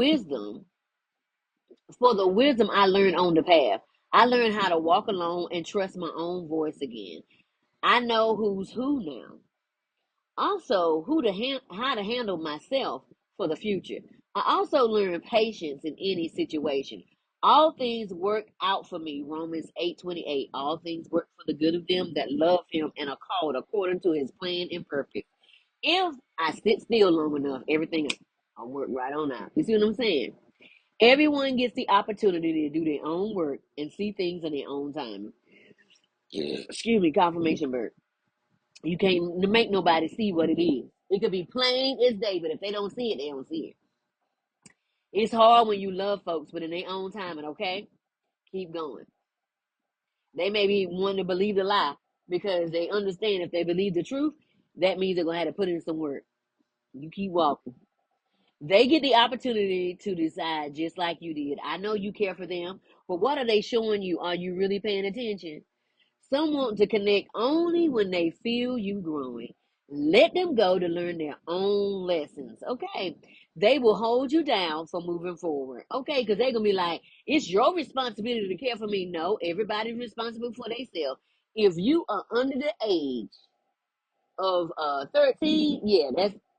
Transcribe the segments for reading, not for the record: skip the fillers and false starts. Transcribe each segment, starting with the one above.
wisdom, for the wisdom I learned on the path. I learned how to walk alone and trust my own voice again. I know who's who now. Also, how to handle myself for the future. I also learned patience in any situation. All things work out for me. Romans 8:28. All things work for the good of them that love him and are called according to his plan and purpose. If I sit still long enough, everything will work right on out. You see what I'm saying? Everyone gets the opportunity to do their own work and see things in their own time. Excuse me, confirmation bird. You can't make nobody see what it is. It could be plain as day, but if they don't see it, they don't see it. It's hard when you love folks, but in their own timing, okay? Keep going. They may be wanting to believe the lie because they understand if they believe the truth, that means they're going to have to put in some work. You keep walking. They get the opportunity to decide just like you did. I know you care for them, but what are they showing you? Are you really paying attention? Some want to connect only when they feel you growing. Let them go to learn their own lessons. Okay. They will hold you down for moving forward. Okay. Because they're going to be like, it's your responsibility to care for me. No, everybody's responsible for themselves. If you are under the age of 13, yeah,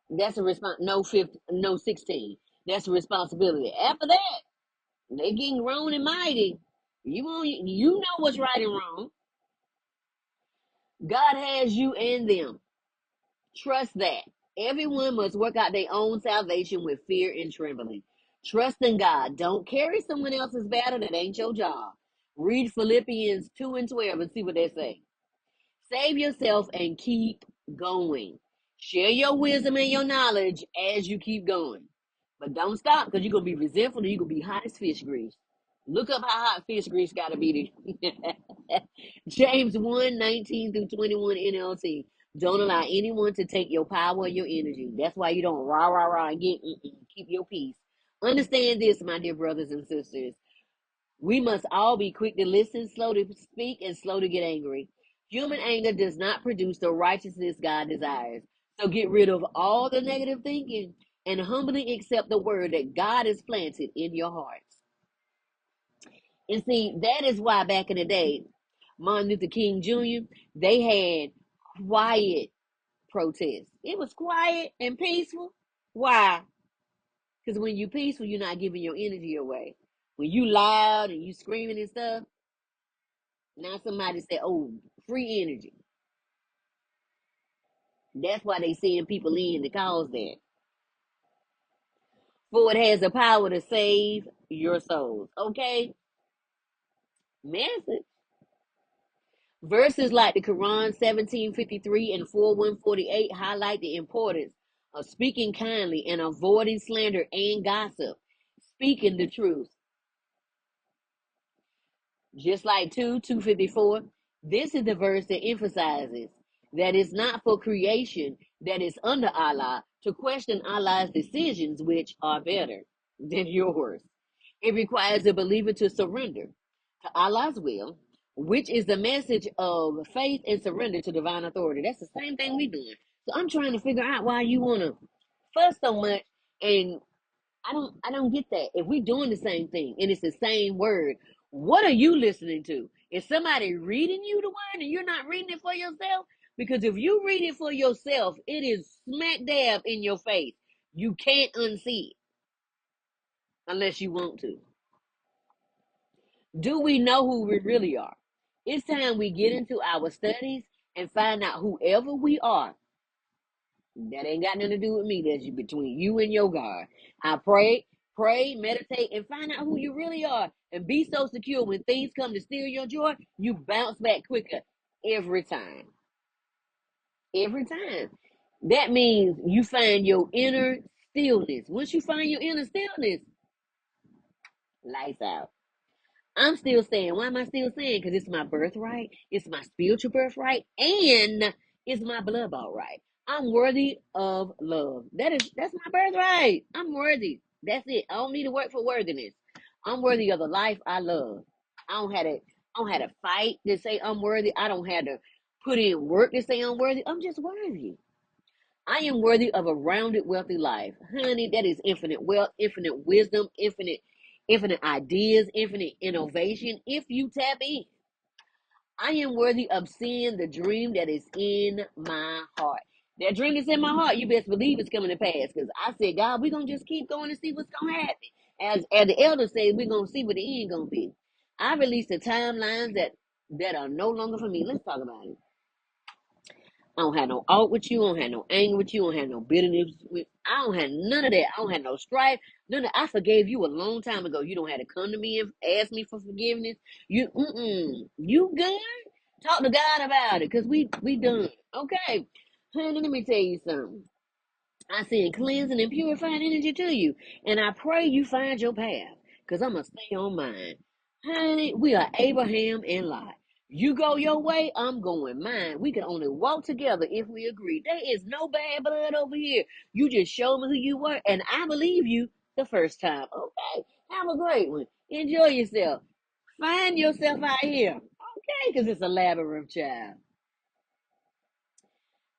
that's a response. No, 15, no, 16. That's a responsibility. After that, they getting grown and mighty. You know what's right and wrong. God has you and them. Trust that. Everyone must work out their own salvation with fear and trembling. Trust in God. Don't carry someone else's battle that ain't your job. Read Philippians 2 and 12 and see what they say. Save yourself and keep going. Share your wisdom and your knowledge as you keep going. But don't stop because you're going to be resentful and you're going to be hot as fish grease. Look up how hot fish grease got to be. James 1:19 through 21 NLT. Don't allow anyone to take your power or your energy. That's why you don't rah, rah, rah, and keep your peace. Understand this, my dear brothers and sisters. We must all be quick to listen, slow to speak, and slow to get angry. Human anger does not produce the righteousness God desires. So get rid of all the negative thinking and humbly accept the word that God has planted in your hearts. And see, that is why back in the day, Martin Luther King Jr., they had quiet protests. It was quiet and peaceful. Why? Because when you peaceful, you're not giving your energy away. When you loud and you screaming and stuff, now somebody said, "Oh, free energy." That's why they send people in to cause that. For it has the power to save your souls. Okay? Message. Verses like the Quran 17:53 and 4:148 highlight the importance of speaking kindly and avoiding slander and gossip. Speaking the truth. Just like 2:254, this is the verse that emphasizes that it's not for creation that is under Allah to question Allah's decisions, which are better than yours. It requires the believer to surrender to Allah's will, which is the message of faith and surrender to divine authority. That's the same thing we doing. So I'm trying to figure out why you want to fuss so much, and I don't get that. If we doing the same thing and it's the same word, what are you listening to? Is somebody reading you the word and you're not reading it for yourself? Because if you read it for yourself, it is smack dab in your face. You can't unsee it unless you want to. Do we know who we really are? It's time we get into our studies and find out whoever we are. That ain't got nothing to do with me. That's between you and your God. I pray, meditate, and find out who you really are. And be so secure when things come to steal your joy, you bounce back quicker every time. Every time. That means you find your inner stillness. Once you find your inner stillness, lights out. I'm still saying, why am I still saying? Because it's my birthright, it's my spiritual birthright, and it's my blood bought right. I'm worthy of love. That's my birthright. I'm worthy. That's it. I don't need to work for worthiness. I'm worthy of the life I love. I don't have to I don't have to fight to say I'm worthy. I don't have to put in work to say I'm worthy. I'm just worthy. I am worthy of a rounded, wealthy life. Honey, that is infinite wealth, infinite wisdom, infinite ideas, infinite innovation if you tap in. I am worthy of seeing the dream that is in my heart. That dream that's in my heart, you best believe it's coming to pass. Because I said, God, we're going to just keep going and see what's going to happen. As the elders say, we're going to see what the end going to be. I release the timelines that are no longer for me. Let's talk about it. I don't have no out with you. I don't have no anger with you. I don't have no bitterness with. I don't have none of that. I don't have no strife. None of. I forgave you a long time ago. You don't have to come to me and ask me for forgiveness. You good? Talk to God about it, cause we done. Okay, honey. Let me tell you something. I send cleansing and purifying energy to you. And I pray you find your path. Because I'm going to stay on mine. Honey, we are Abraham and Lot. You go your way, I'm going mine. We can only walk together if we agree. There is no bad blood over here. You just show me who you were, and I believe you the first time. Okay, have a great one. Enjoy yourself. Find yourself out here. Okay, because it's a labyrinth, child.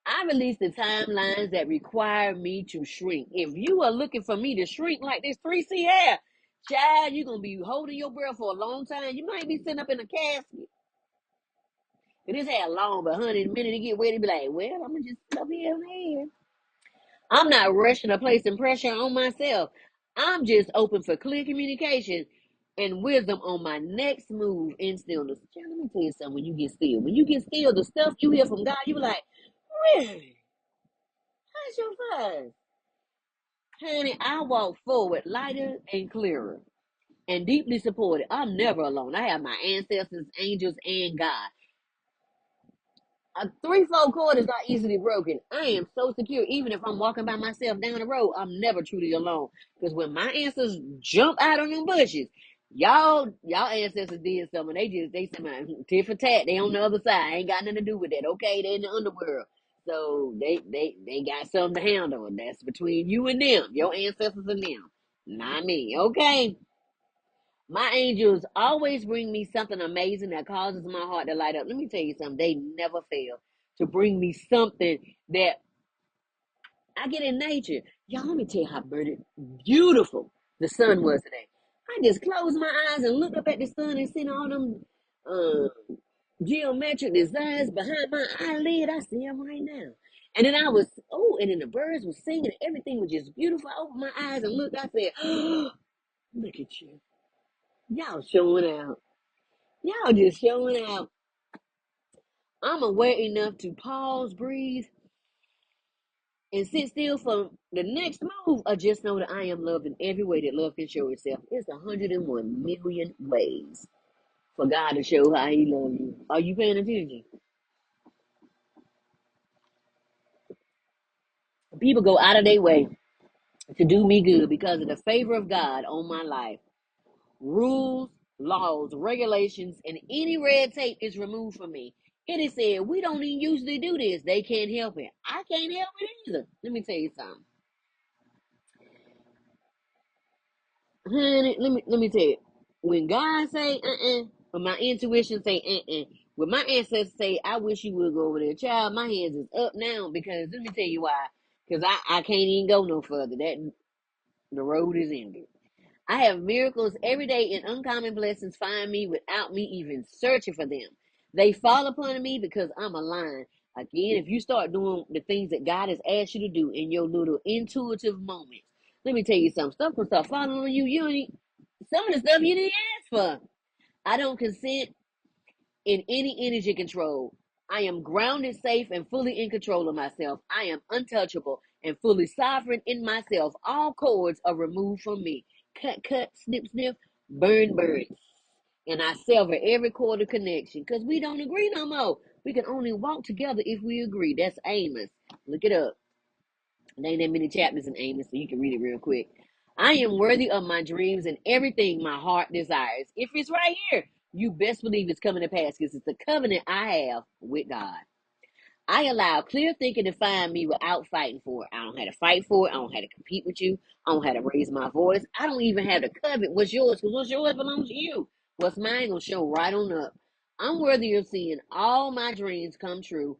I release the timelines that require me to shrink. If you are looking for me to shrink like this 3C hair, child, you're going to be holding your breath for a long time. You might be sitting up in a casket. But this hair long, but honey, the minute it get wet, it be like, well, I'm going to just sit up here and here. I'm not rushing or placing pressure on myself. I'm just open for clear communication and wisdom on my next move in stillness. Child, let me tell you something when you get still. When you get still, the stuff you hear from God, you be like, really? How's your fuzz? Honey, I walk forward lighter and clearer and deeply supported. I'm never alone. I have my ancestors, angels, and God. A 3/4 cord is not easily broken. I am so secure. Even if I'm walking by myself down the road, I'm never truly alone. Because when my ancestors jump out on them bushes, y'all ancestors did something. They said, tit for tat. They on the other side. Ain't got nothing to do with that. Okay, they in the underworld. So they got something to handle. And that's between you and them. Your ancestors and them. Not me. Okay. My angels always bring me something amazing that causes my heart to light up. Let me tell you something. They never fail to bring me something that I get in nature. Y'all, let me tell you how beautiful the sun was today. I just closed my eyes and looked up at the sun and seen all them geometric designs behind my eyelid. I see them right now. And then and then the birds were singing and everything was just beautiful. I opened my eyes and looked. I said, oh, look at you. Y'all showing out. Y'all just showing out. I'm aware enough to pause, breathe, and sit still for the next move, or just know that I am loved in every way that love can show itself. It's 101 million ways for God to show how He loves you. Are you paying attention? People go out of their way to do me good because of the favor of God on my life. Rules, laws, regulations, and any red tape is removed from me. It is said we don't even usually do this. They can't help it. I can't help it either. Let me tell you something. Honey, let me tell you. When God say when my intuition say when my ancestors say I wish you would go over there, child, my hands is up now because let me tell you why. Because I can't even go no further. That the road is ended. I have miracles every day and uncommon blessings find me without me even searching for them. They fall upon me because I'm aligned. Again, if you start doing the things that God has asked you to do in your little intuitive moments, let me tell you something. Stuff can start falling on you. Some of the stuff you didn't ask for. I don't consent in any energy control. I am grounded, safe, and fully in control of myself. I am untouchable and fully sovereign in myself. All cords are removed from me. Cut, cut, snip, snip, burn, burn. And I sever every cord of connection because we don't agree no more. We can only walk together if we agree. That's Amos. Look it up. There ain't that many chapters in Amos, so you can read it real quick. I am worthy of my dreams and everything my heart desires. If it's right here, you best believe it's coming to pass because it's the covenant I have with God. I allow clear thinking to find me without fighting for it. I don't have to fight for it. I don't have to compete with you. I don't have to raise my voice. I don't even have to covet what's yours because what's yours belongs to you. What's mine gonna show right on up. I'm worthy of seeing all my dreams come true